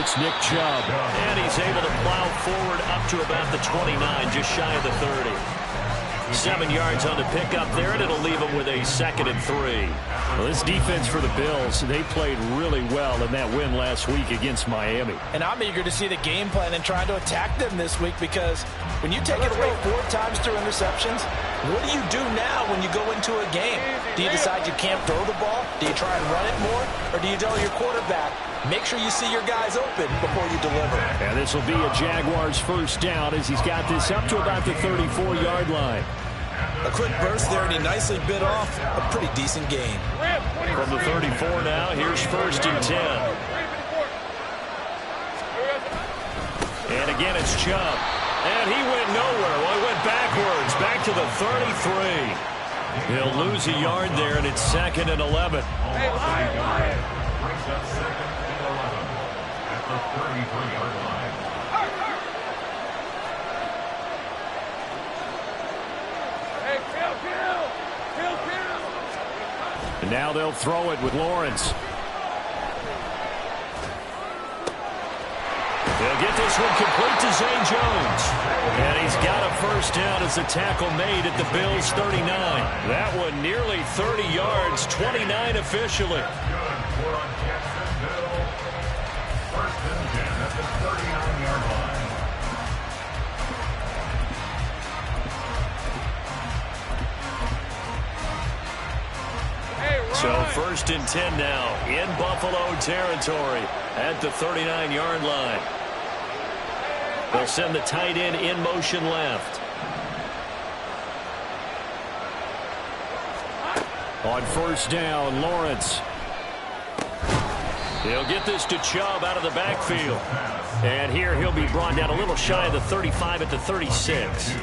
it's Nick Chubb. And he's able to plow forward up to about the 29, just shy of the 30. 7 yards on the pickup there, and it'll leave him with a 2nd and 3. Well, this defense for the Bills, they played really well in that win last week against Miami. And I'm eager to see the game plan and trying to attack them this week, because when you take it away 4 times through interceptions, what do you do now when you go into a game? Do you decide you can't throw the ball? Do you try and run it more? Or do you tell your quarterback, make sure you see your guys open before you deliver? And this will be a Jaguars first down as he's got this up to about the 34-yard line. A quick burst there, and he nicely bit off a pretty decent gain. From the 34 now, here's 1st and 10. And again, it's Chubb. And he went nowhere. Well, he went backwards, back to the 33. He'll lose a yard there, and it's 2nd and 11. Brings up 2nd and 11 at the 33-yard line. And now they'll throw it with Lawrence. They'll get this one complete to Zay Jones. And he's got a first down as the tackle made at the Bills' 39. That one nearly 30 yards, 29 officially. First and 10 at the 39-yard line. So 1st and 10 now in Buffalo territory at the 39-yard line. They'll send the tight end in motion left. On first down, Lawrence. He'll get this to Chubb out of the backfield. And here he'll be brought down a little shy of the 35 at the 36.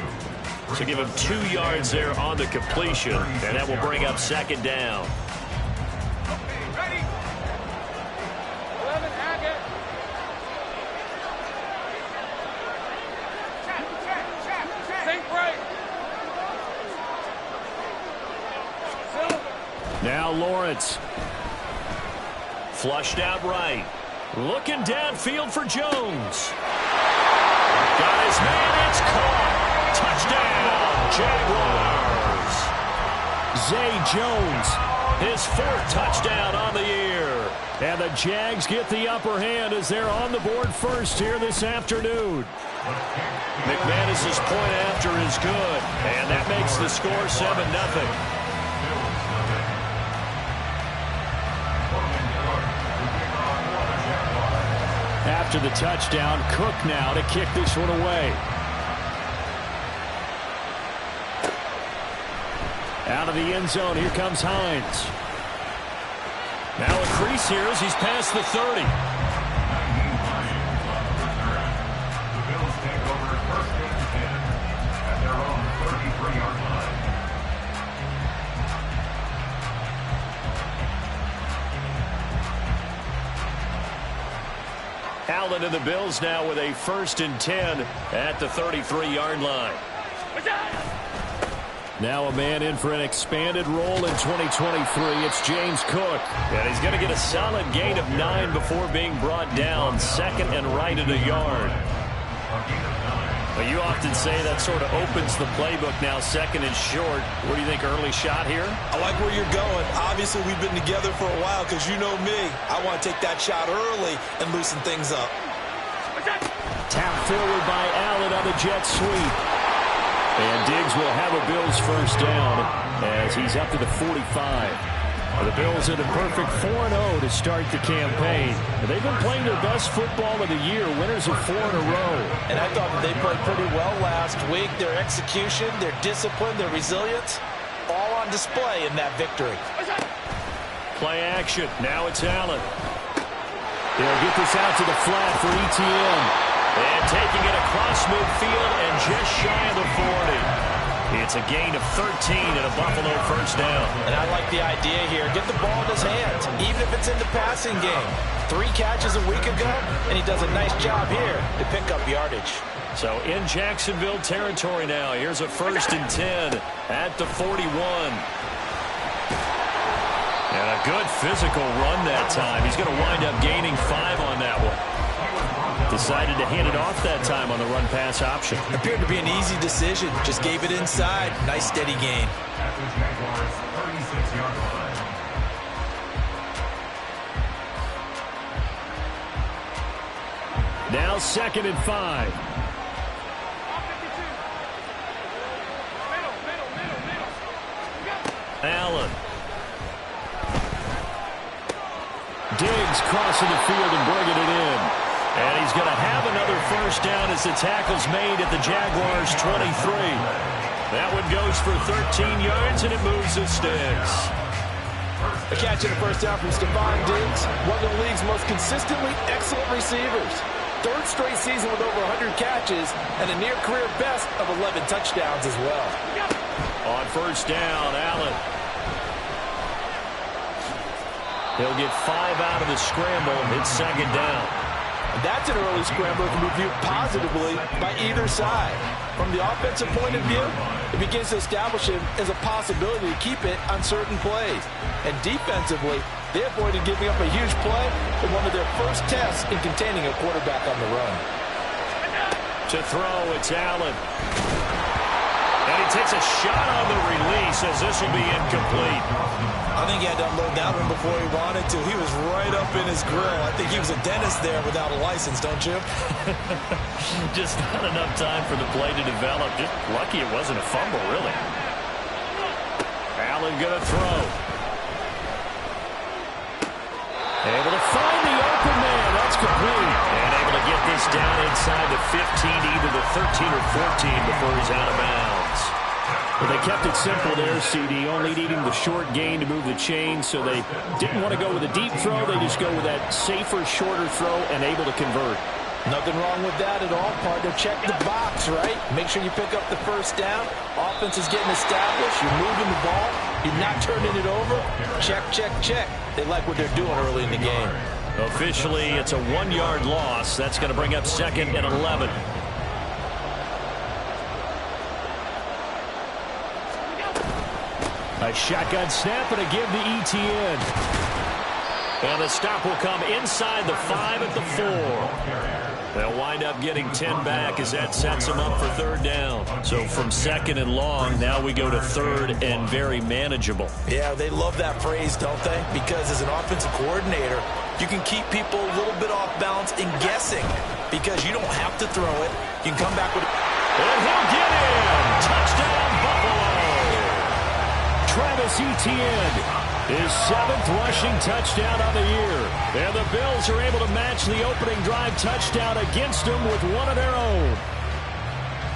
So give him 2 yards there on the completion, and that will bring up 2nd down. Now Lawrence. Flushed out right. Looking downfield for Jones. Got his man. It's caught. Touchdown, Jaguars. Zay Jones. His 4th touchdown on the year. And the Jags get the upper hand as they're on the board first here this afternoon. McManus's point after is good. And that makes the score 7-0. After the touchdown, Cook now to kick this one away. Out of the end zone, here comes Hines. Now a crease here as he's past the 30. The Bills take over 1st and 10 at their own 33-yard line. Allen and the Bills now with a 1st and 10 at the 33-yard line. Now a man in for an expanded role in 2023. It's James Cook. And he's going to get a solid gain of 9 before being brought down. 2nd and right at a yard. But you often say that sort of opens the playbook now, 2nd and short. What do you think, early shot here? I like where you're going. Obviously, we've been together for a while, because you know me. I want to take that shot early and loosen things up. Tap forward by Allen on the jet sweep. And Diggs will have a Bills first down as he's up to the 45. The Bills in a perfect 4-0 to start the campaign. They've been playing their best football of the year, winners of 4 in a row. And I thought that they played pretty well last week. Their execution, their discipline, their resilience, all on display in that victory. Play action. Now it's Allen. They'll get this out to the flat for ETN. And taking it across midfield and just shy of the 40. It's a gain of 13 and a Buffalo first down. And I like the idea here. Get the ball in his hands, even if it's in the passing game. 3 catches a week ago, and he does a nice job here to pick up yardage. So in Jacksonville territory now. Here's a 1st and 10 at the 41. And a good physical run that time. He's going to wind up gaining 5 on that one. Decided to hand it off that time on the run-pass option. Appeared to be an easy decision. Just gave it inside. Nice steady gain. At the Jaguars' 36-yard line. Now 2nd and 5. Allen. Diggs crossing the field and bringing it in. And he's going to have another first down as the tackle's made at the Jaguars' 23. That one goes for 13 yards, and it moves the sticks. A catch and a first down from Stephon Diggs, one of the league's most consistently excellent receivers. Third straight season with over 100 catches and a near-career best of 11 touchdowns as well. On first down, Allen. He'll get 5 out of the scramble. It's 2nd down. And that's an early scramble that can be viewed positively by either side. From the offensive point of view, it begins to establish him as a possibility to keep it on certain plays. And defensively, they avoided giving up a huge play in one of their first tests in containing a quarterback on the run. To throw, it's Allen. And he takes a shot on the release as this will be incomplete. I think he had to unload that one before he wanted to. He was right up in his grill. I think he was a dentist there without a license, don't you? Just not enough time for the play to develop. Just lucky it wasn't a fumble, really. Allen going to throw. Able to find the open man. That's complete. And able to get this down inside the 15, either the 13 or 14 before he's out of bounds. Well, they kept it simple there, CD, only needing the short gain to move the chain, so they didn't want to go with a deep throw. They just go with that safer, shorter throw and able to convert. Nothing wrong with that at all, partner. Check the box, right? Make sure you pick up the first down. Offense is getting established. You're moving the ball. You're not turning it over. Check, check, check. They like what they're doing early in the game. Officially, it's a 1-yard loss. That's going to bring up 2nd and 11. A shotgun snap and a give to ETN. And the stop will come inside the 5 at the 4. They'll wind up getting 10 back as that sets them up for 3rd down. So from 2nd and long, now we go to 3rd and very manageable. Yeah, they love that phrase, don't they? Because as an offensive coordinator, you can keep people a little bit off balance and guessing because you don't have to throw it. You can come back with it. And he'll get in. Touchdown, Buffalo. Travis Etienne, his 7th rushing touchdown of the year. And the Bills are able to match the opening drive touchdown against them with one of their own.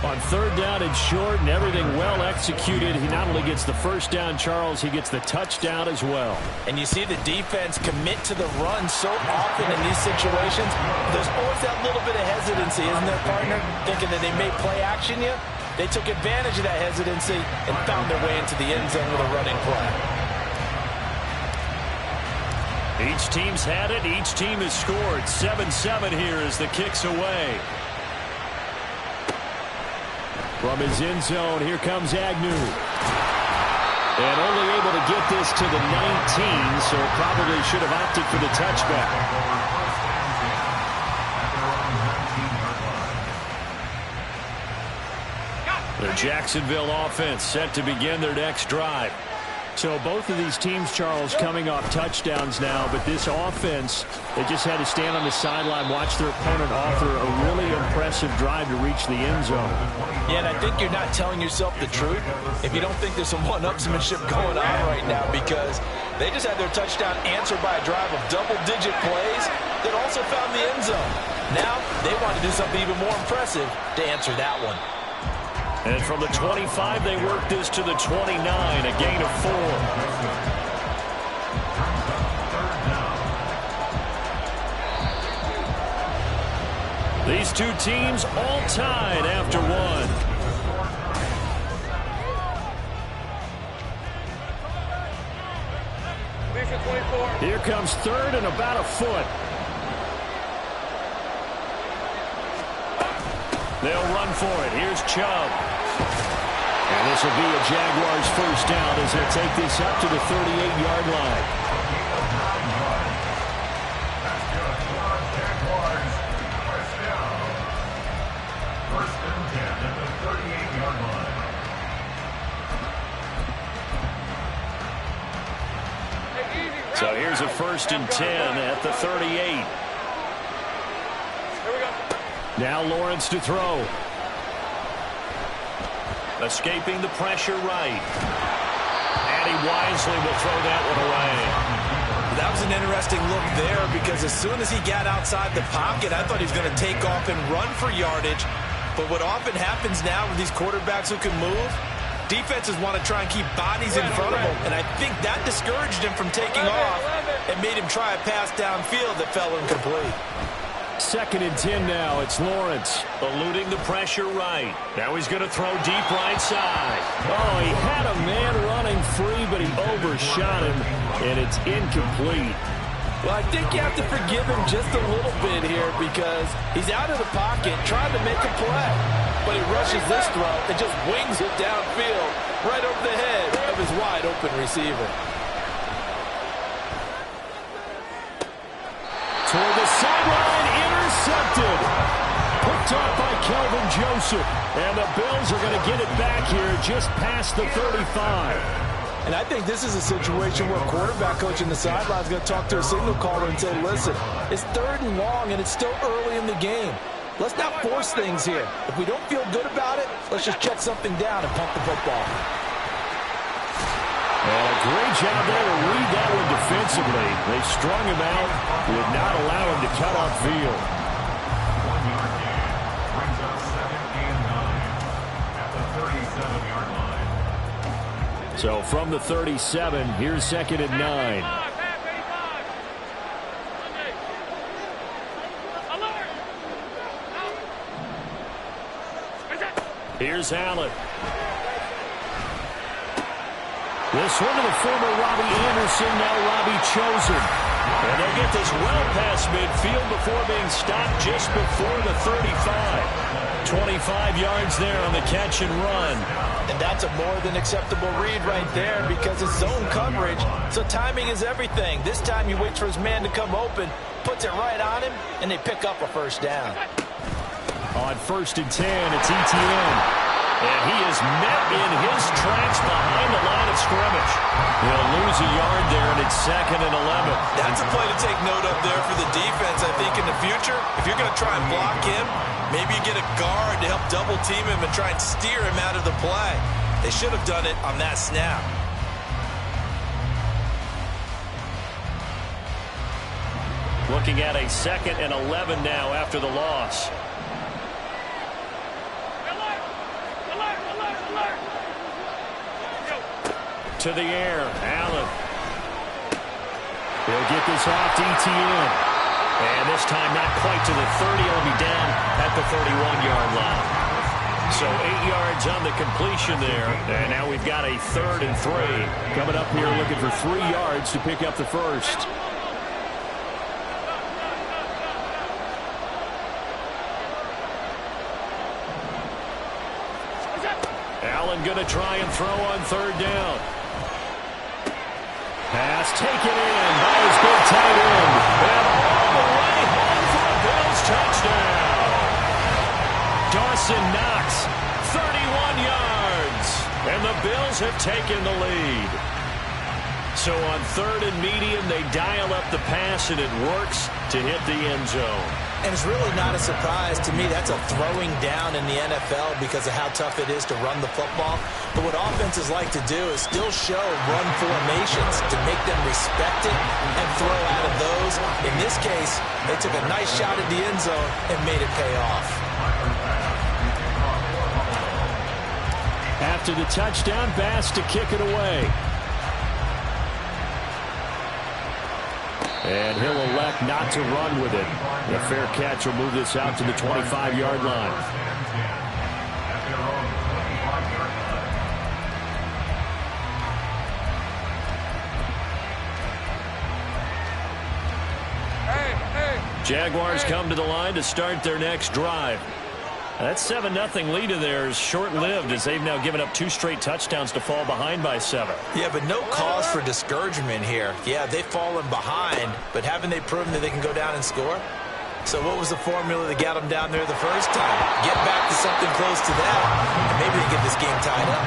On 3rd down and short and everything well executed, he not only gets the first down, Charles, he gets the touchdown as well. And you see the defense commit to the run so often in these situations. There's always that little bit of hesitancy, isn't there, partner? Thinking that they may play action you. They took advantage of that hesitancy and found their way into the end zone with a running play. Each team's had it. Each team has scored. 7-7 here as the kick's away. From his end zone, here comes Agnew. And only able to get this to the 19, so probably should have opted for the touchback. The Jacksonville offense set to begin their next drive. So both of these teams, Charles, coming off touchdowns now, but this offense, they just had to stand on the sideline, watch their opponent offer a really impressive drive to reach the end zone. Yeah, and I think you're not telling yourself the truth if you don't think there's some one-upsmanship going on right now, because they just had their touchdown answered by a drive of double-digit plays that also found the end zone. Now they want to do something even more impressive to answer that one. And from the 25, they work this to the 29, a gain of 4. These two teams all tied after one. Here comes 3rd and about a foot. They'll run for it. Here's Chubb. And this will be a Jaguars first down as they'll take this up to the 38-yard line. here's a 1st and 10 at the 38. Now Lawrence to throw. Escaping the pressure right. And he wisely will throw that one away. That was an interesting look there because as soon as he got outside the pocket, I thought he was going to take off and run for yardage. But what often happens now with these quarterbacks who can move, defenses want to try and keep bodies in front of them. And I think that discouraged him from taking off and made him try a pass downfield that fell incomplete. 2nd and 10 now. It's Lawrence. Eluding the pressure right. Now he's going to throw deep right side. Oh, he had a man running free, but he overshot him, and it's incomplete. Well, I think you have to forgive him just a little bit here because he's out of the pocket trying to make a play. But he rushes this throw and just wings it downfield right over the head of his wide-open receiver. Toward the sideline, intercepted. Picked up by Kelvin Joseph. And the Bills are going to get it back here just past the 35. And I think this is a situation where quarterback coach in the sideline is going to talk to a signal caller and say, listen, it's 3rd and long and it's still early in the game. Let's not force things here. If we don't feel good about it, let's just check something down and pump the football. And a great job there to read that one defensively. They strung him out, would not allow him to cut off field. 1 yard gain brings up 2nd and 9 at the 37-yard line. So from the 37, here's 2nd and 9. Here's Allen. This one to the former Robbie Anderson, now Robbie Chosen. And they'll get this well past midfield before being stopped just before the 35. 25 yards there on the catch and run. And that's a more than acceptable read right there because it's zone coverage, so timing is everything. This time he waits for his man to come open, puts it right on him, and they pick up a 1st down. On 1st and 10, it's ETN. And he is met in his tracks behind the line of scrimmage. He'll lose a yard there, and it's 2nd and 11. That's a play to take note of there for the defense, I think, in the future. If you're going to try and block him, maybe you get a guard to help double-team him and try and steer him out of the play. They should have done it on that snap. Looking at a 2nd and 11 now after the loss. To the air, Allen. He'll get this off to ETN. And this time not quite to the 30. He'll be down at the 31-yard line. So 8 yards on the completion there. And now we've got a 3rd and 3. Coming up here looking for 3 yards to pick up the 1st. Allen going to try and throw on 3rd down. Pass taken in by his big tight end. And all the way home for a Bills touchdown. Dawson Knox, 31 yards. And the Bills have taken the lead. So on 3rd and medium, they dial up the pass, and it works to hit the end zone. And it's really not a surprise to me. That's a throwing down in the NFL because of how tough it is to run the football. But what offenses like to do is still show run formations to make them respect it and throw out of those. In this case, they took a nice shot at the end zone and made it pay off. After the touchdown, Bass to kick it away. And he'll elect not to run with it. A fair catch will move this out to the 25-yard line. Jaguars come to the line to start their next drive. That 7-0 lead of theirs short-lived as they've now given up 2 straight touchdowns to fall behind by 7. Yeah, but no cause for discouragement here. Yeah, they've fallen behind, but haven't they proven that they can go down and score? So what was the formula that got them down there the first time? Get back to something close to that, and maybe they get this game tied up.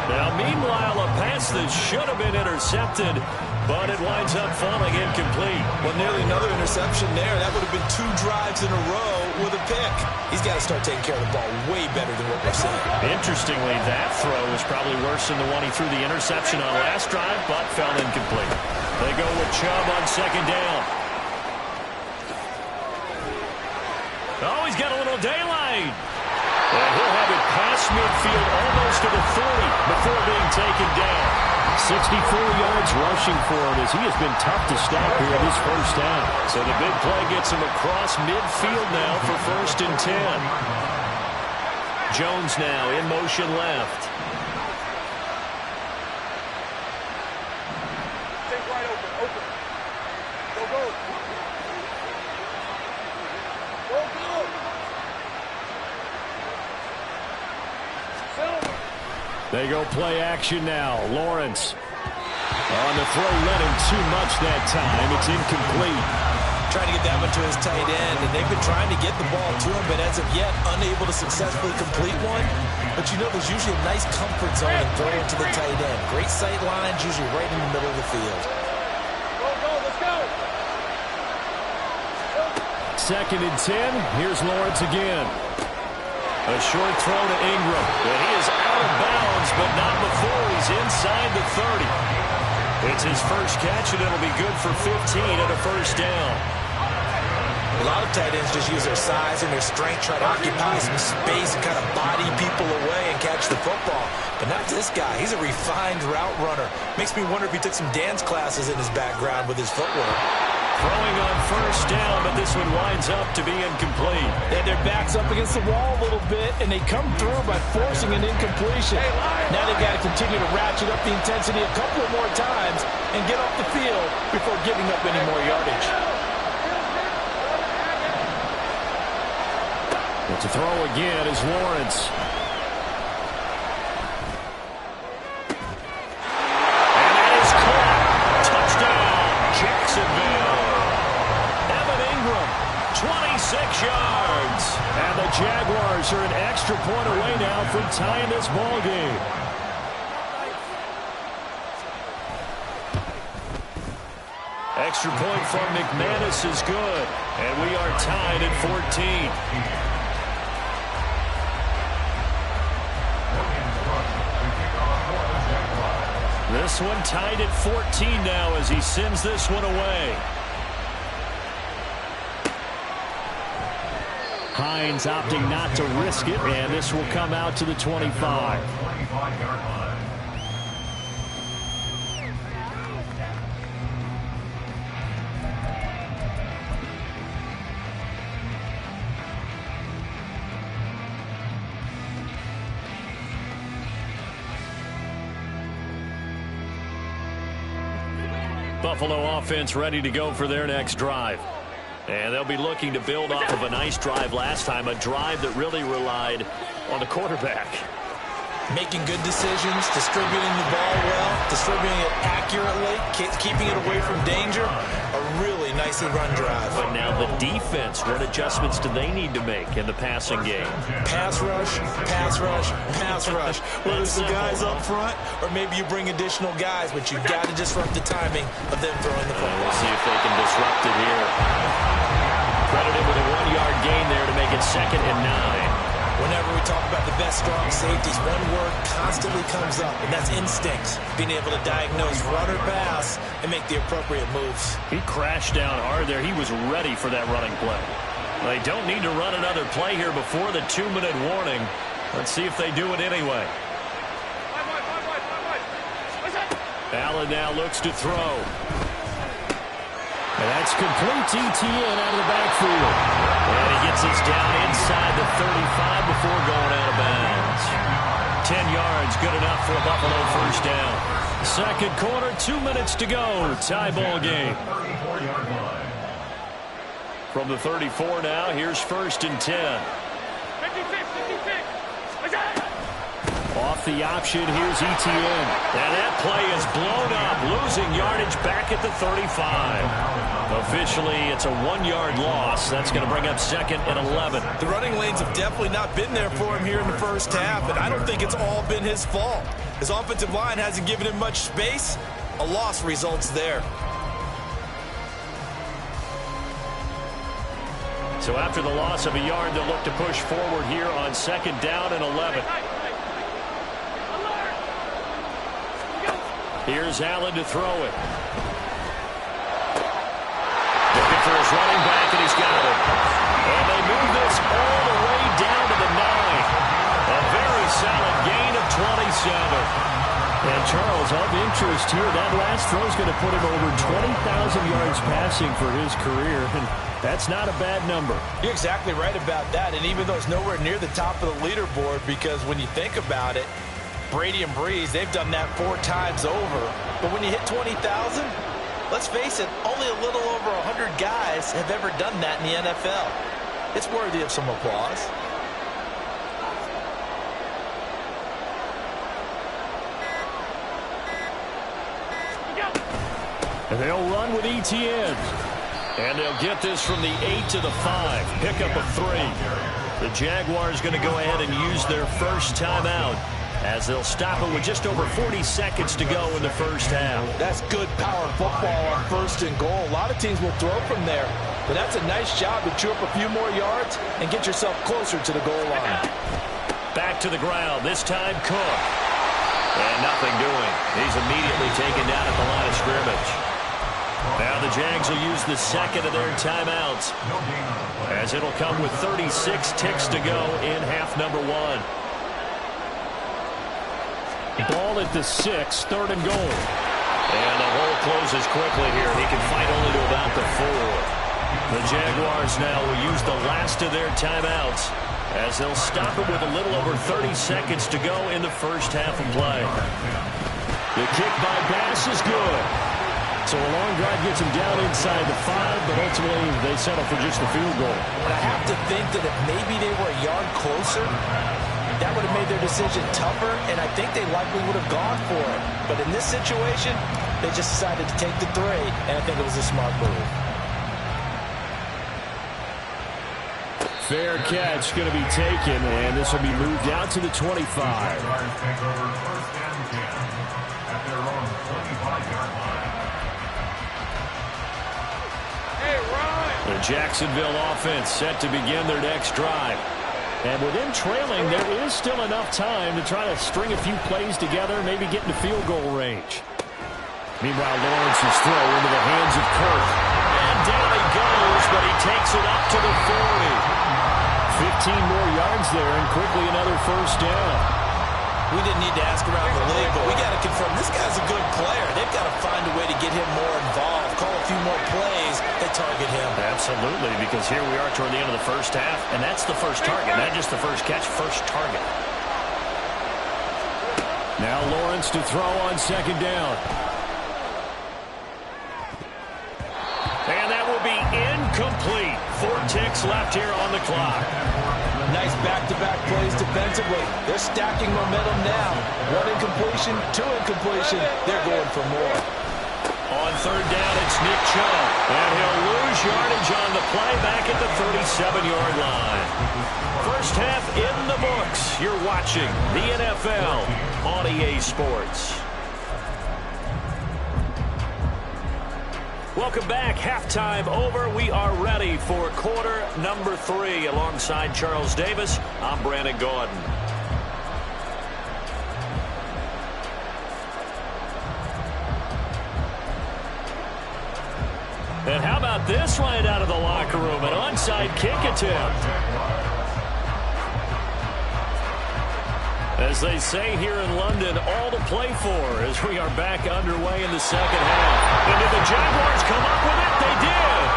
Now, meanwhile, a pass that should have been intercepted but it winds up falling incomplete. Well, nearly another interception there. That would have been 2 drives in a row with a pick. He's got to start taking care of the ball way better than what we're seeing. Interestingly, that throw was probably worse than the one he threw the interception on last drive, but fell incomplete. They go with Chubb on second down. Oh, he's got a little daylight. And he'll have it past midfield almost to the 30 before being taken down. 64 yards rushing for him as he has been tough to stop here this first down. So the big play gets him across midfield now for 1st and 10. Jones now in motion left. Take right open. Go, go. Go, go. They go play action now. Lawrence on the throw, led him too much that time. It's incomplete. Trying to get that one to his tight end, and they've been trying to get the ball to him, but as of yet, unable to successfully complete one. But you know, there's usually a nice comfort zone in throwing to the tight end. Great sight lines, usually right in the middle of the field. Go, let's go. 2nd and 10. Here's Lawrence again. A short throw to Ingram, but he is out of bounds, but not before he's inside the 30. It's his first catch, and it'll be good for 15 and a first down. A lot of tight ends just use their size and their strength, try to occupy some space and kind of body people away and catch the football. But not this guy. He's a refined route runner. Makes me wonder if he took some dance classes in his background with his footwork. Throwing on first down, but this one winds up to be incomplete. They had their backs up against the wall a little bit, and they come through by forcing an incompletion. Now they've got to continue to ratchet up the intensity a couple of more times and get off the field before giving up any more yardage. But to throw again is Lawrence. And that is caught. Touchdown, Jacksonville. 26 yards. And the Jaguars are an extra point away now from tying this ball game. Extra point from McManus is good. And we are tied at 14. This one tied at 14 now as he sends this one away. Hines opting not to risk it, and this will come out to the 25. Buffalo offense ready to go for their next drive. And they'll be looking to build off of a nice drive last time, a drive that really relied on the quarterback. Making good decisions, distributing the ball well, distributing it accurately, keeping it away from danger. A really nicely run drive. But now the defense, what adjustments do they need to make in the passing game? Pass rush, pass rush, pass rush. Whether it's the guys up front or maybe you bring additional guys, but you've got to disrupt the timing of them throwing the football. We'll see if they can disrupt it here. Credited with a 1-yard gain there to make it 2nd and 9. Whenever we talk about the best strong safeties, one word constantly comes up, and that's instinct. Being able to diagnose run or pass and make the appropriate moves. He crashed down hard there. He was ready for that running play. They don't need to run another play here before the 2-minute warning. Let's see if they do it anyway. Allen now looks to throw. And that's complete to ETN out of the backfield. And he gets us down inside the 35 before going out of bounds. 10 yards, good enough for a Buffalo first down. Second quarter, 2 minutes to go. Tie ball game. From the 34 now, here's 1st and 10. 56. Off the option, here's ETN. And that play is blown up, losing yardage back at the 35. Officially, it's a 1-yard loss. That's going to bring up 2nd and 11. The running lanes have definitely not been there for him here in the first half, and I don't think it's all been his fault. His offensive line hasn't given him much space, A loss results there. So after the loss of a yard, they'll look to push forward here on 2nd down and 11. Here's Allen to throw it. Looking for his running back, and he's got it. And they move this all the way down to the 9. A very solid gain of 27. And Charles, of interest here, that last throw is going to put him over 20,000 yards passing for his career, and that's not a bad number. You're exactly right about that, and even though it's nowhere near the top of the leaderboard, because when you think about it, Brady and Breeze, they've done that 4 times over. But when you hit 20,000, let's face it, only a little over 100 guys have ever done that in the NFL. It's worthy of some applause. And they'll run with ETN. And they'll get this from the 8 to the 5. Pickup of 3. The Jaguars going to go ahead and use their first timeout as they'll stop it with just over 40 seconds to go in the first half. That's good power football on 1st and goal. A lot of teams will throw from there, but that's a nice job to chew up a few more yards and get yourself closer to the goal line. Back to the ground, this time Cook. And nothing doing. He's immediately taken down at the line of scrimmage. Now the Jags will use the second of their timeouts, as it'll come with 36 ticks to go in half number 1. Ball at the 6, 3rd and goal. And the hole closes quickly here. He can fight only to about the 4. The Jaguars now will use the last of their timeouts, as they'll stop it with a little over 30 seconds to go in the first half of play. The kick by Bass is good. So a long drive gets him down inside the 5, but ultimately they settle for just the field goal. I have to think that if maybe they were a yard closer, that would have made their decision tougher, and I think they likely would have gone for it. But in this situation, they just decided to take the 3, and I think it was a smart move. Fair catch going to be taken, and this will be moved out to the 25. Take over 1st and 10 at their own 25-yard line. Hey, Ryan! The Jacksonville offense set to begin their next drive. And with them trailing, there is still enough time to try to string a few plays together, maybe get into field goal range. Meanwhile, Lawrence's throw into the hands of Kirk. And down he goes, but he takes it up to the 40. 15 more yards there, and quickly another first down. We didn't need to ask around the league, but we got to confirm this guy's a good player. They've got to find a way to get him more involved, call a few more plays that target him. Absolutely, because here we are toward the end of the first half, and that's the first target, not just the first catch, first target. Now Lawrence to throw on 2nd down. And that will be incomplete. 4 ticks left here on the clock. Nice back-to-back plays defensively. They're stacking momentum now. 1 incompletion, 2 incompletion. They're going for more. On 3rd down, it's Nick Chubb. And he'll lose yardage on the play back at the 37-yard line. First half in the books. You're watching the NFL on EA Sports. Welcome back. Halftime over. We are ready for quarter number 3. Alongside Charles Davis, I'm Brandon Gordon. And how about this right out of the locker room? An onside kick attempt. As they say here in London, all to play for as we are back underway in the second half. And did the Jaguars come up with it? They did.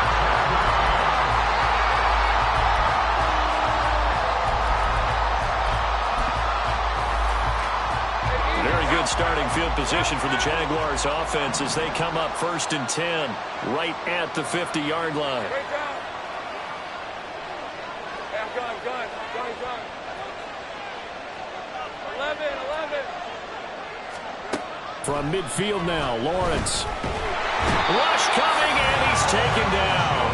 Very good starting field position for the Jaguars offense as they come up 1st and 10 right at the 50-yard line. Great job. Hey, I'm gun. 11. From midfield now, Lawrence. Rush coming, and he's taken down.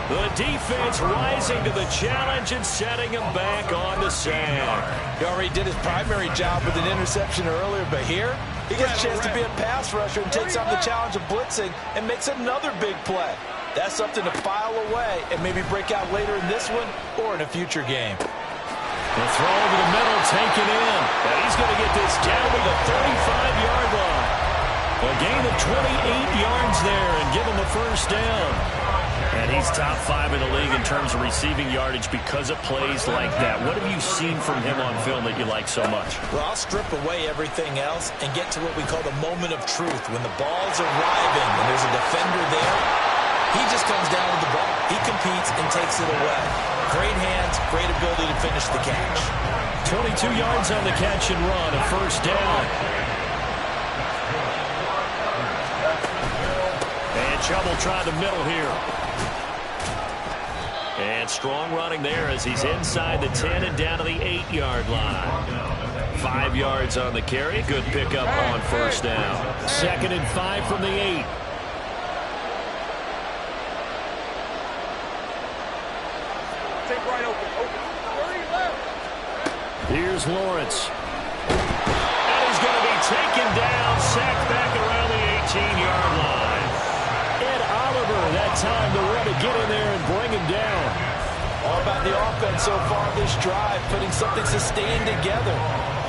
The defense rising to the challenge and setting him back on the sand. He already did his primary job with an interception earlier, but here, He gets a chance to be a pass rusher and takes on the challenge of blitzing and makes another big play. That's something to file away and maybe break out later in this one or in a future game. The throw over the middle, taken in. And he's going to get this down to the 35-yard line. A gain of 28 yards there and give him a first down. And he's top 5 in the league in terms of receiving yardage because of plays like that. What have you seen from him on film that you like so much? Well, I'll strip away everything else and get to what we call the moment of truth. When the ball's arriving and there's a defender there, he just comes down with the ball. He competes and takes it away. Great hands, great ability to finish the catch. 22 yards on the catch and run, a first down. And Chubb will try the middle here. And strong running there as he's inside the 10 and down to the 8-yard line. 5 yards on the carry. Good pickup on first down. 2nd and 5 from the 8. Take right open. 30 left. Here's Lawrence. And he's going to be taken down, sacked back around the 18-yard line. Ed Oliver, that time to run to get in there and bring him down. All about the offense so far this drive, putting something sustained together.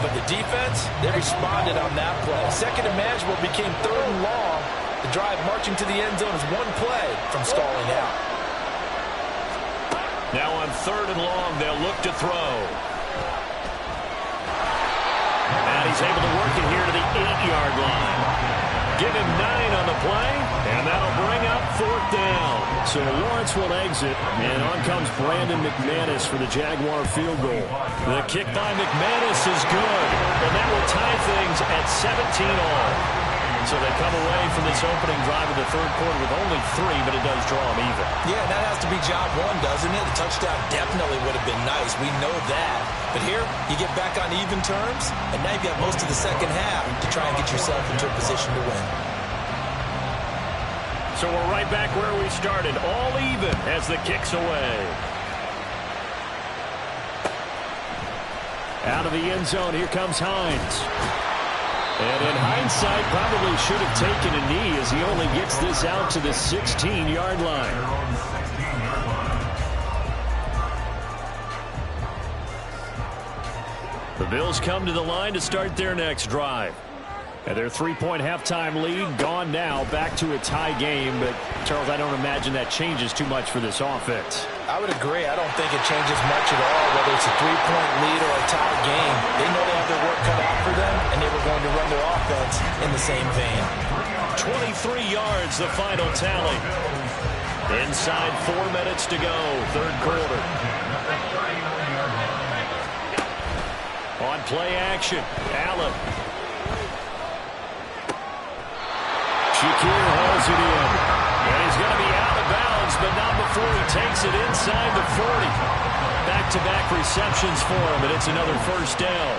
But the defense, they responded on that play. 2nd and manageable became 3rd and long. The drive marching to the end zone is one play from stalling out. Now on 3rd and long, they'll look to throw. And he's able to work it here to the 8-yard line. Give him 9 on the play, and that'll bring up 4th down. So Lawrence will exit, and on comes Brandon McManus for the Jaguar field goal. The kick by McManus is good, and that will tie things at 17 all. So they come away from this opening drive of the 3rd quarter with only 3, but it does draw them even. Yeah, that has to be job one, doesn't it? A touchdown definitely would have been nice. We know that. But here, you get back on even terms, and now you've got most of the second half to try and get yourself into a position to win. So we're right back where we started, all even as the kick's away. Out of the end zone, here comes Hines. And in hindsight, probably should have taken a knee as he only gets this out to the 16-yard line. The Bills come to the line to start their next drive. And their 3-point halftime lead gone now, back to a tie game. But, Charles, I don't imagine that changes too much for this offense. I would agree. I don't think it changes much at all, whether it's a 3-point lead or a tie game. They know they have their work cut out for them, and they were going to run their offense in the same vein. 23 yards, the final tally. Inside 4 minutes to go, 3rd quarter. On play action, Allen. Shakir hauls it in. And he's going to be out of bounds, but not before he takes it inside the 40. Back-to-back receptions for him, and it's another first down.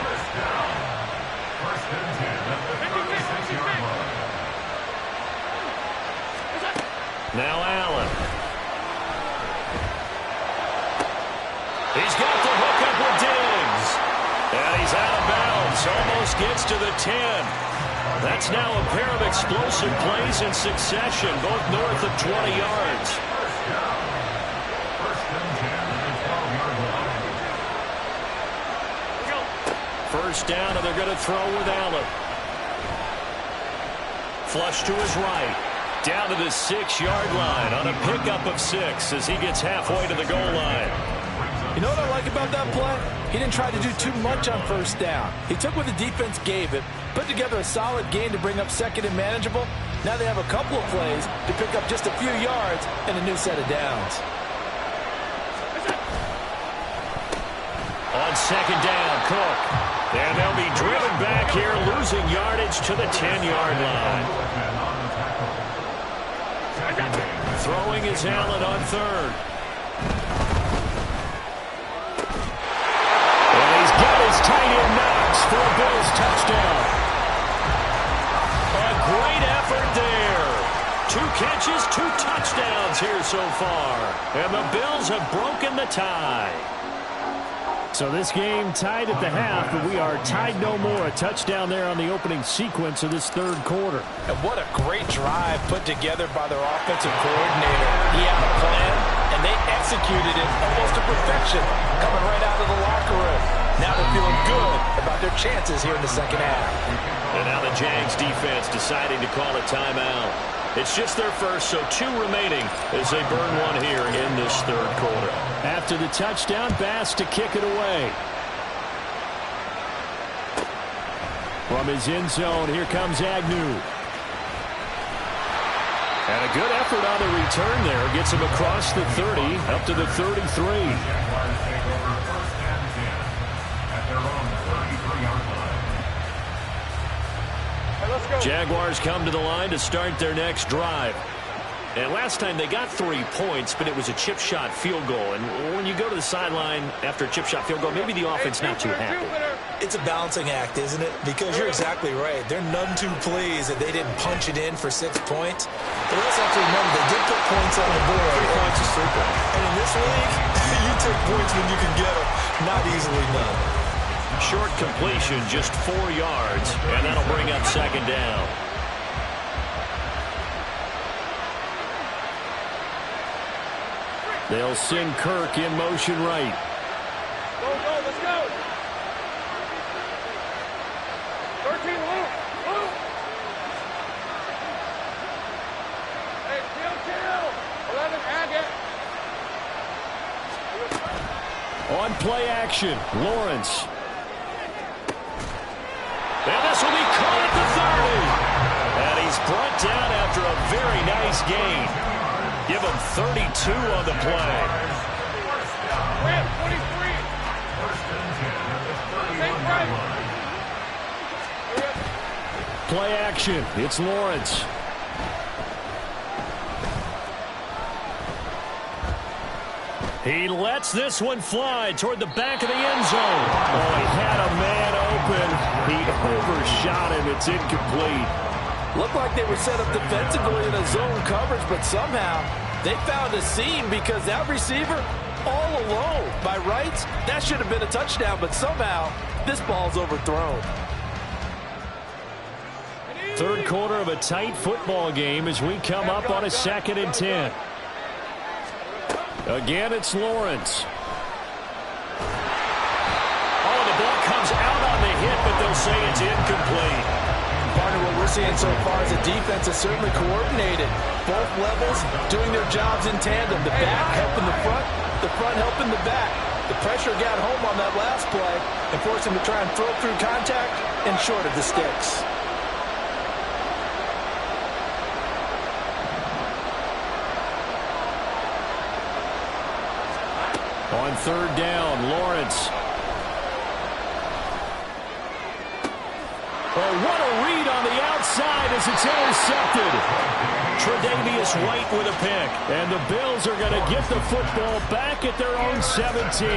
Now Allen. He's got the hook up with Diggs. And he's out of bounds, almost gets to the 10. That's now a pair of explosive plays in succession, both north of 20 yards. First down, and they're going to throw with Allen. Flush to his right. Down to the 6-yard line on a pickup of 6 as he gets halfway to the goal line. You know what I like about that play? He didn't try to do too much on first down. He took what the defense gave it, put together a solid gain to bring up 2nd and manageable. Now they have a couple of plays to pick up just a few yards and a new set of downs. On 2nd down, Cook. And they'll be driven back here, losing yardage to the 10-yard line. Throwing is Allen on 3rd. Tight end Knox for a Bills touchdown. A great effort there. 2 catches, 2 touchdowns here so far. And the Bills have broken the tie. So this game tied at the half, but we are tied no more. A touchdown there on the opening sequence of this third quarter. And what a great drive put together by their offensive coordinator. He had a plan, and they executed it almost to perfection, coming right out of the locker room. Now they're feeling good about their chances here in the second half. And now the Jags defense deciding to call a timeout. It's just their first, so 2 remaining as they burn one here in this third quarter. After the touchdown, Bass to kick it away. From his end zone, here comes Agnew. And a good effort on the return there. Gets him across the 30, up to the 33. Jaguars come to the line to start their next drive. And last time they got 3 points, but it was a chip shot field goal. And when you go to the sideline after a chip shot field goal, maybe the offense not too happy. It's a balancing act, isn't it? Because you're exactly right. They're none too pleased that they didn't punch it in for 6 points. But let's have to remember, they did put points on the board. 3 points is 3 points. And in this league, you take points when you can get them, not easily none. Short completion, just 4 yards, and that'll bring up second down. They'll send Kirk in motion right. Go, let's go. 13, Luke. Hey, chill. 11, Agate. On play action, Lawrence. And this will be caught at the 30. And he's brought down after a very nice gain. Give him 32 on the play. Grant, 23. Same right. Play action, it's Lawrence. He lets this one fly toward the back of the end zone. Oh, he had a man open. He overshot him. It's incomplete. Looked like they were set up defensively in a zone coverage, but somehow they found a seam because that receiver all alone. By rights, that should have been a touchdown, but somehow this ball's overthrown. Third quarter of a tight football game as we come up on a 2nd and 10. Again, it's Lawrence. Oh, the ball comes out on the hit, but they'll say it's incomplete. Partner, what we're seeing so far is the defense is certainly coordinated. Both levels doing their jobs in tandem. The back helping the front helping the back. The pressure got home on that last play and forced him to try and throw through contact and short of the sticks. On 3rd down, Lawrence. Oh, what a read on the outside as it's intercepted. Tre'Davious White with a pick. And the Bills are going to get the football back at their own 17. The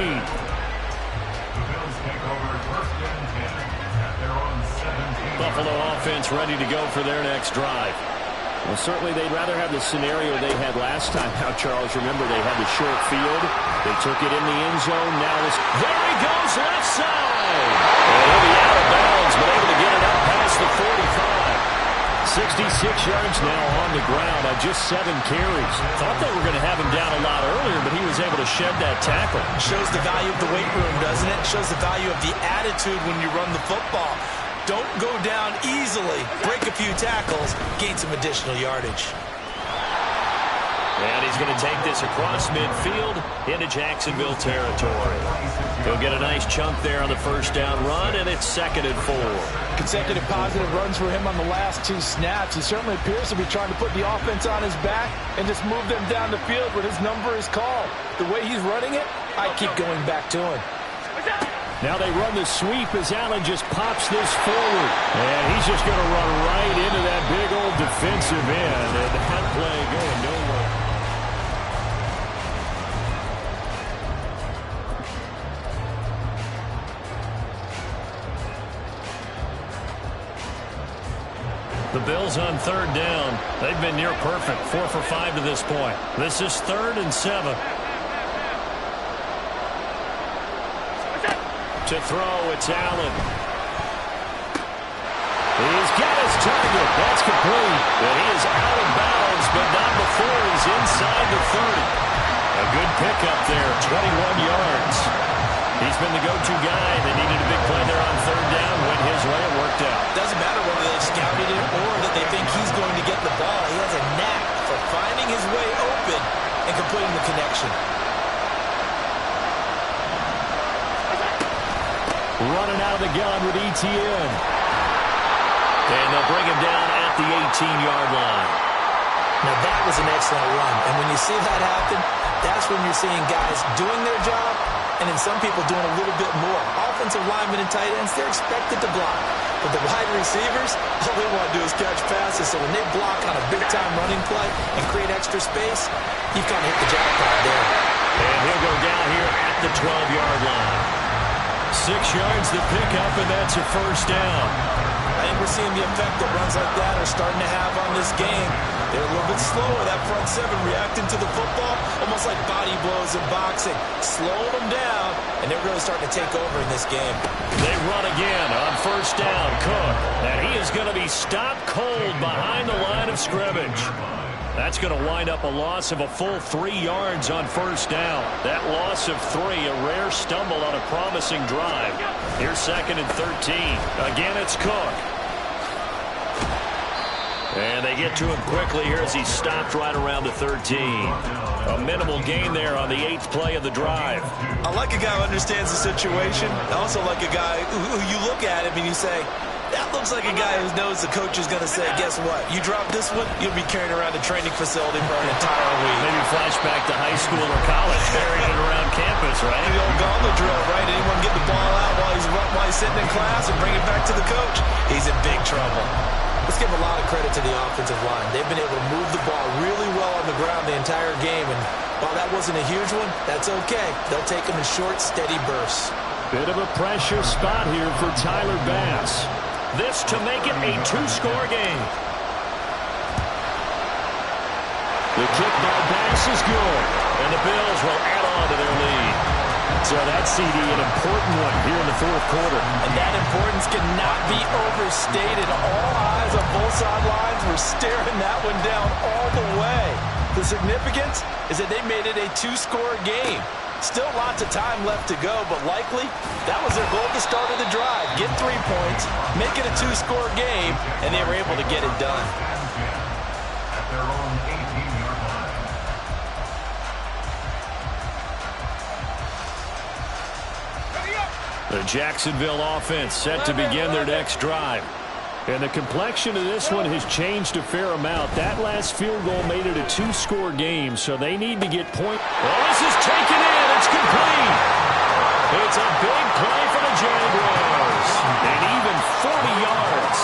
Bills take over 1st and 10 at their own 17. Buffalo offense ready to go for their next drive. Well, certainly they'd rather have the scenario they had last time. Now, Charles, remember they had the short field. They took it in the end zone. Now it's... There he goes, left side. And he'll be out of bounds, but able to get it up past the 45. 66 yards now on the ground on just 7 carries. Thought they were going to have him down a lot earlier, but he was able to shed that tackle. Shows the value of the weight room, doesn't it? Shows the value of the attitude when you run the football. Don't go down easily. Break a few tackles. Gain some additional yardage. And he's going to take this across midfield into Jacksonville territory. He'll get a nice chunk there on the first down run, and it's 2nd and 4. Consecutive positive runs for him on the last 2 snaps. He certainly appears to be trying to put the offense on his back and just move them down the field when his number is called. The way he's running it, I keep going back to him. Now they run the sweep as Allen just pops this forward. And he's just going to run right into that big old defensive end. And that play going nowhere. The Bills on 3rd down. They've been near perfect, 4 for 5 to this point. This is 3rd and 7. To throw, it's Allen. He's got his target. That's complete. And he is out of bounds, but not before he's inside the 30. A good pickup there, 21 yards. He's been the go-to guy. They needed a big play there on third down. Went his way. It worked out. Doesn't matter whether they scouted it or that they think he's going to get the ball. He has a knack for finding his way open and completing the connection. Running out of the gun with ETN. And they'll bring him down at the 18-yard line. Now that was an excellent run. And when you see that happen, that's when you're seeing guys doing their job and then some people doing a little bit more. Offensive linemen and tight ends, they're expected to block. But the wide receivers, all they want to do is catch passes. So when they block on a big-time running play and create extra space, you've kind of hit the jackpot there. And he'll go down here at the 12-yard line. 6 yards to pick up, and that's a first down. I think we're seeing the effect that runs like that are starting to have on this game. They're a little bit slower, that front seven, reacting to the football, almost like body blows in boxing. Slowing them down, and they're really starting to take over in this game. They run again on first down. Cook, and he is going to be stopped cold behind the line of scrimmage. That's going to wind up a loss of a full 3 yards on first down. That loss of 3, a rare stumble on a promising drive. Here's 2nd and 13. Again, it's Cook. And they get to him quickly here as he's stopped right around the 13. A minimal gain there on the 8th play of the drive. I like a guy who understands the situation. I also like a guy who you look at him and you say, that looks like a guy who knows the coach is going to say, guess what? You drop this one, you'll be carrying around the training facility for an entire week. Maybe flashback to high school or college, carrying it around campus, right? The old gauntlet drill, right? Anyone get the ball out while he's sitting in class and bring it back to the coach? He's in big trouble. Let's give a lot of credit to the offensive line. They've been able to move the ball really well on the ground the entire game, and while that wasn't a huge one, that's okay. They'll take them in short, steady bursts. Bit of a pressure spot here for Tyler Bass. This to make it a 2-score game. The kick by Bass is good, and the Bills will add on to their lead. So that's, CD, an important one here in the 4th quarter. And that importance cannot be overstated. All eyes on both sidelines were staring that one down all the way. The significance is that they made it a 2-score game. Still lots of time left to go, but likely that was their goal at the start of the drive. Get 3 points, make it a 2-score game, and they were able to get it done. At their own 18-yard line. The Jacksonville offense set to begin their next drive. And the complexion of this one has changed a fair amount. That last field goal made it a 2-score game, so they need to get points. Well, this is taken in. It's complete. It's a big play for the Jaguars. And even 40 yards.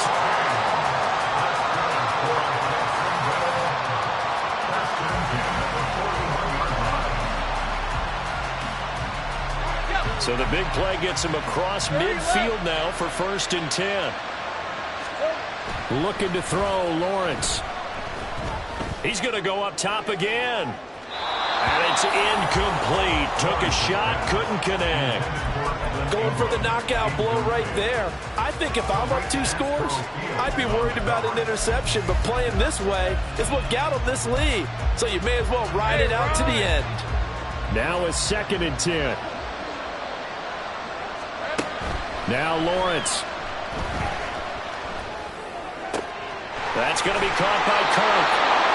So the big play gets him across midfield now for 1st and 10. Looking to throw, Lawrence. He's going to go up top again. And it's incomplete. Took a shot, couldn't connect. Going for the knockout blow right there. I think if I'm up 2 scores, I'd be worried about an interception. But playing this way is what got him this lead. So you may as well ride it out to the end. Now it's 2nd and 10. Now Lawrence. That's going to be caught by Kirk.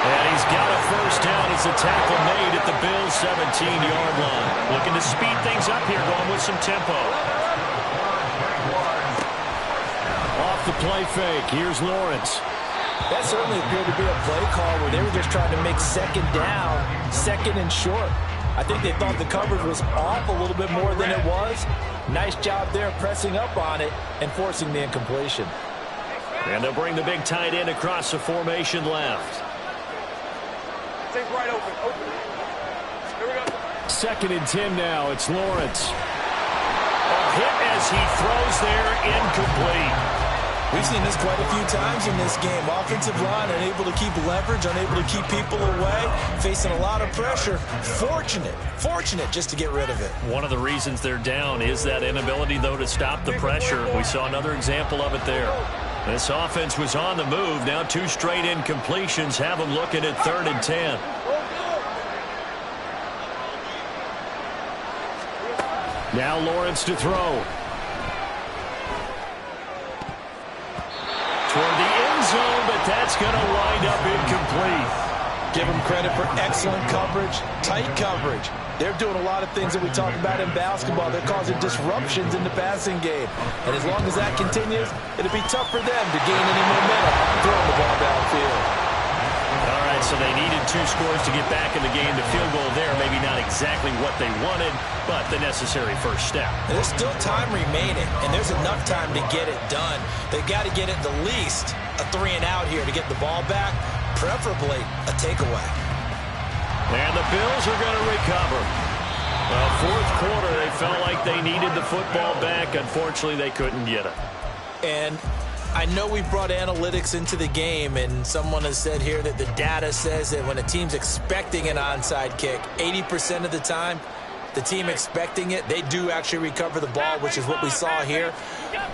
And he's got a first down as the tackle made at the Bills' 17-yard line. Looking to speed things up here, going with some tempo. Off the play fake, here's Lawrence. That certainly appeared to be a play call where they were just trying to make 2nd down, 2nd and short. I think they thought the coverage was off a little bit more than it was. Nice job there pressing up on it and forcing the incompletion. And they'll bring the big tight end across the formation left. Thing's right open. Here we go. 2nd and 10 now. It's Lawrence. A hit as he throws there, incomplete. We've seen this quite a few times in this game. Offensive line unable to keep leverage, unable to keep people away, facing a lot of pressure. Fortunate just to get rid of it. One of the reasons they're down is that inability, though, to stop the pressure. We saw another example of it there. This offense was on the move. Now 2 straight incompletions have them looking at 3rd and 10. Now Lawrence to throw. Toward the end zone, but that's going to wind up incomplete. Give them credit for excellent coverage, tight coverage. They're doing a lot of things that we talk about in basketball. They're causing disruptions in the passing game. And as long as that continues, it'll be tough for them to gain any momentum throwing the ball downfield. All right, so they needed 2 scores to get back in the game. The field goal there, maybe not exactly what they wanted, but the necessary first step. And there's still time remaining, and there's enough time to get it done. They've got to get at the least a 3-and-out here to get the ball back, preferably a takeaway. And the Bills are going to recover. Fourth quarter, they felt like they needed the football back. Unfortunately, they couldn't get it. And I know we brought analytics into the game, and someone has said here that the data says that when a team's expecting an onside kick, 80% of the time, the team expecting it, they do actually recover the ball, which is what we saw here.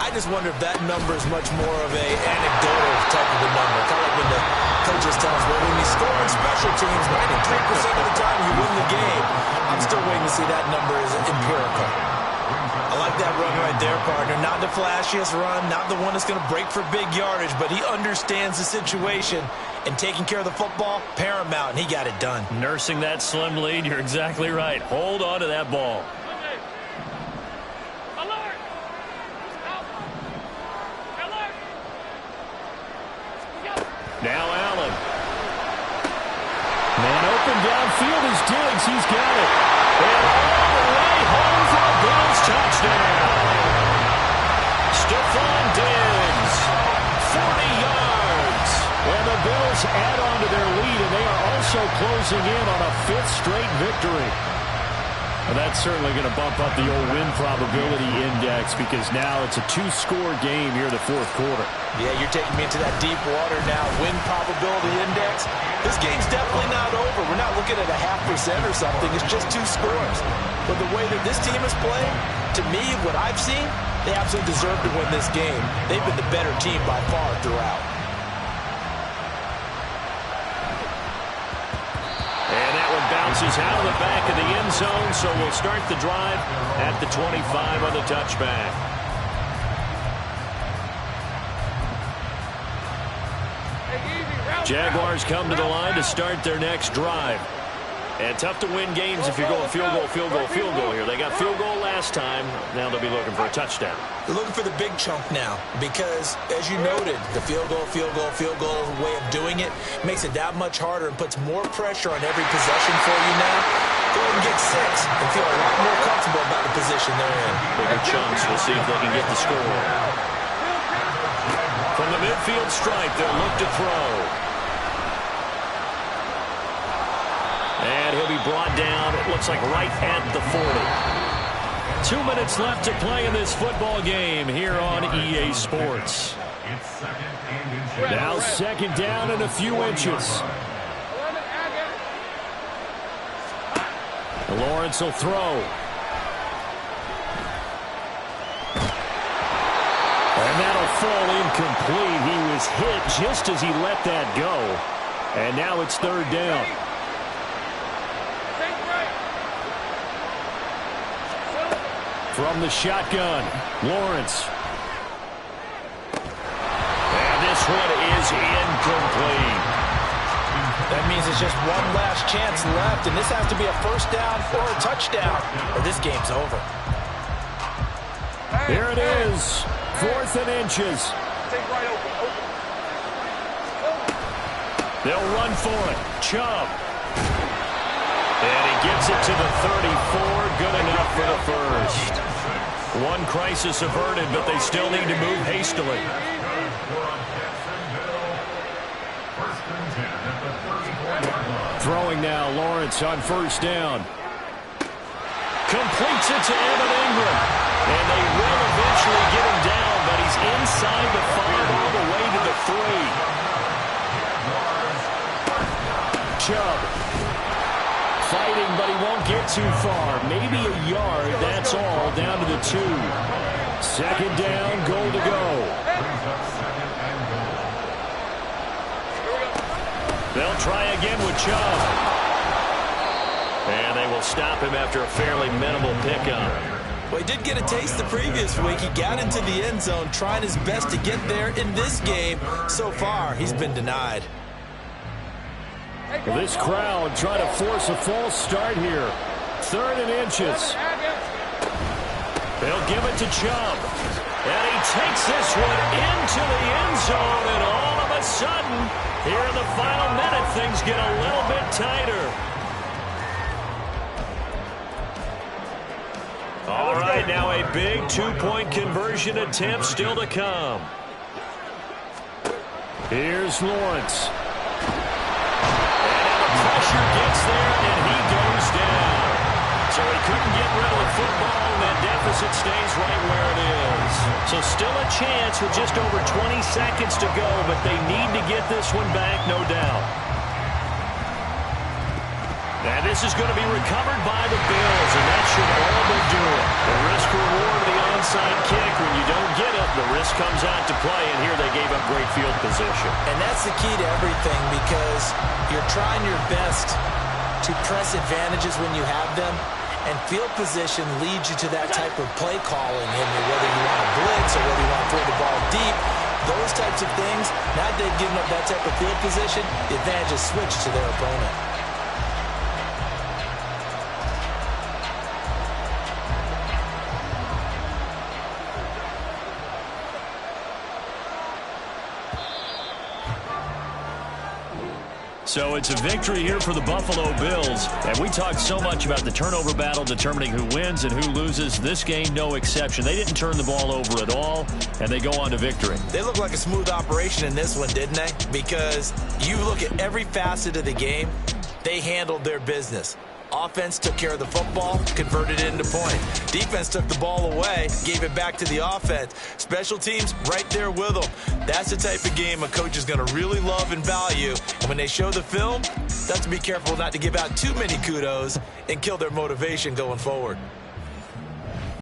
I just wonder if that number is much more of a anecdotal type of a number. Kind of like when the coaches tell us, well, when you score on special teams, 93% of the time you win the game. I'm still waiting to see that number is empirical. I like that run right there, partner. Not the flashiest run, not the one that's going to break for big yardage, but he understands the situation, and taking care of the football, paramount, and he got it done. Nursing that slim lead, you're exactly right. Hold on to that ball. Now Allen. Man open downfield is Diggs. He's got it. And all the way home for a Bills touchdown. Stephon Diggs, 40 yards. And the Bills add on to their lead, and they are also closing in on a 5th straight victory. Well, that's certainly going to bump up the old win probability index because now it's a 2-score game here in the 4th quarter. Yeah, you're taking me into that deep water now. Win probability index. This game's definitely not over. We're not looking at a 0.5% or something. It's just 2 scores. But the way that this team is playing, to me, what I've seen, they absolutely deserve to win this game. They've been the better team by far throughout. And that one bounces out of the back of the end zone, so we'll start the drive at the 25 on the touchback. Jaguars come to the line to start their next drive. And tough to win games if you're going field goal here. They got field goal last time. Now they'll be looking for a touchdown. They're looking for the big chunk now because, as you noted, the field goal way of doing it makes it that much harder and puts more pressure on every possession for you now. Go ahead and get 6 and feel a lot more comfortable about the position they're in. Bigger chunks. We'll see if they can get the score. From the midfield stripe, they'll look to throw. And he'll be brought down, it looks like right at the 40. 2 minutes left to play in this football game here on EA Sports. Now 2nd down and a few inches. Lawrence will throw. And that'll fall incomplete. He was hit just as he let that go. And now it's 3rd down. From the shotgun, Lawrence. And this one is incomplete. That means it's just one last chance left, and this has to be a 1st down or a touchdown, or this game's over. Here it is, 4th and inches. They'll run for it. Chubb. And he gets it to the 34. Good enough for the first. One crisis averted, but they still need to move hastily. Throwing now, Lawrence on 1st down. Completes it to Evan Ingram. And they will eventually get him down, but he's inside the 5 too far. Maybe a yard. That's all. Down to the 2. Second down, goal to go. They'll try again with Chubb. And they will stop him after a fairly minimal pickup. Well, he did get a taste the previous week. He got into the end zone trying his best to get there in this game. So far, he's been denied. This crowd trying to force a false start here. 3rd and inches. They'll give it to Chubb. And he takes this one into the end zone. And all of a sudden, here in the final minute, things get a little bit tighter. All right, now a big 2-point conversion attempt still to come. Here's Lawrence. And the pressure gets there, and he goes down. So he couldn't get rid of the football, and that deficit stays right where it is. So still a chance with just over 20 seconds to go, but they need to get this one back, no doubt. And this is going to be recovered by the Bills, and that should all but do it. The risk-reward of the onside kick, when you don't get it, the risk comes out to play, and here they gave up great field position. And that's the key to everything, because you're trying your best to press advantages when you have them, and field position leads you to that type of play calling, and whether you want to blitz or whether you want to throw the ball deep, those types of things, now that they've given up that type of field position, the advantage is switched to their opponent. So it's a victory here for the Buffalo Bills. And we talked so much about the turnover battle determining who wins and who loses. This game, no exception. They didn't turn the ball over at all, and they go on to victory. They look like a smooth operation in this one, didn't they? Because you look at every facet of the game, they handled their business. Offense took care of the football, converted it into points. Defense took the ball away, gave it back to the offense. Special teams right there with them. That's the type of game a coach is going to really love and value. And when they show the film, they have to be careful not to give out too many kudos and kill their motivation going forward.